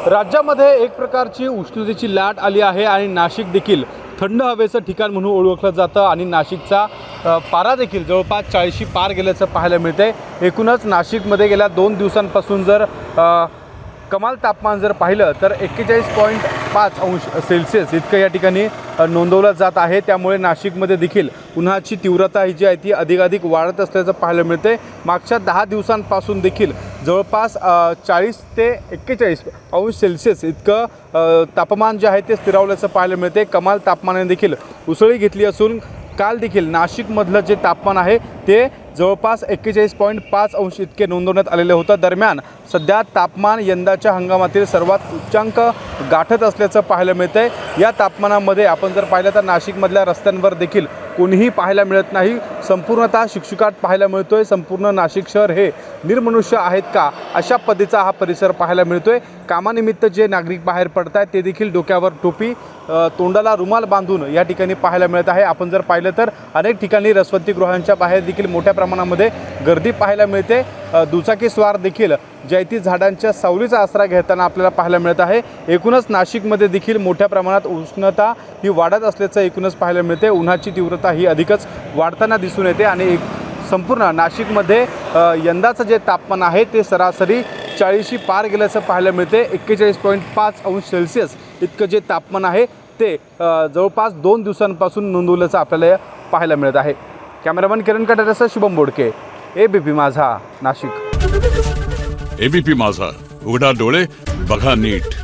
राज्यामध्ये एक प्रकारची उष्णतेची लाट आली आहे आणि नाशिक देखील थंड हवेचं ठिकाण म्हणून ओळखलं जातं आणि नाशिकचा पारा देखील जवळपास 40शी पार गेल्याचं पाहायला मिळतं आहे। एकूणच नाशिकमध्ये गेल्या 2 दिवसांपासून जर कमाल तापमान जर पाहिलं तर 41.5 अंश सेल्सिअस इतकं या ठिकाणी नोंदवलं जात आहे। त्यामुळे नाशिकमध्ये देखील उन्हाची तीव्रता ही जी आहे ती अधिकाधिक वाढत असल्याचं पाहायला मिळते। मागच्या 10 दिवसांपासून देखील जवळपास 40 ते 41 अंश सेल्सिअस इतकं तापमान जे आहे ते स्थिरावल्याचं पाहायला मिळते। कमाल तापमानाने देखील उसळी घेतली असून काल देखील नाशिकमधलं जे तापमान आहे ते जवळपास 41.5 अंश इतके नोंदवण्यात आलेले होतं। दरम्यान सध्या तापमान यंदाच्या हंगामातील सर्वात उच्चांक गाठत असल्याचं पाहायला मिळतं आहे। या तापमानामध्ये आपण जर पाहिलं तर नाशिकमधल्या रस्त्यांवर देखील कोणीही पाहायला मिळत नाही, संपूर्णतः शुकशुकाट पाहायला मिळतोय। संपूर्ण नाशिक शहर हे निर्मनुष्य आहेत का अशा पद्धतीचा हा परिसर पाहायला मिळतोय। कामानिमित्त जे नागरिक बाहेर पडत आहेत ते देखील डोक्यावर टोपी तोंडाला रुमाल बांधून या ठिकाणी पाहायला मिळत आहे। आपण जर पाहिलं तर अनेक ठिकाणी रसवंतीगृहांच्या बाहेर देखील मोठ्या प्रमाणामध्ये गर्दी पाहायला मिळते। दुचाकी स्वार देखील जैती झाडांच्या सावलीचा आसरा घेताना आपल्याला पाहायला मिळत आहे। एकूणच नाशिकमध्ये देखील मोठ्या प्रमाणात उष्णता ही वाढत असल्याचं एकूणच पाहायला मिळते। उन्हाची तीव्रता ही अधिकच वाढताना दिसून येते आणि संपूर्ण नाशिकमध्ये यंदाचं जे तापमान आहे ते सरासरी 40शी पार गेल्याचं पाहायला मिळते। 41.5 अंश सेल्सिअस इतकं जे तापमान आहे ते जवळपास 2 दिवसांपासून नोंदवल्याचं आपल्याला पाहायला मिळत आहे। कॅमेरामन किरण कटारेसह शुभम बोडके, एबीपी माझा, नाशिक। एबीपी माझा, उघडा डोळे बघा नीट।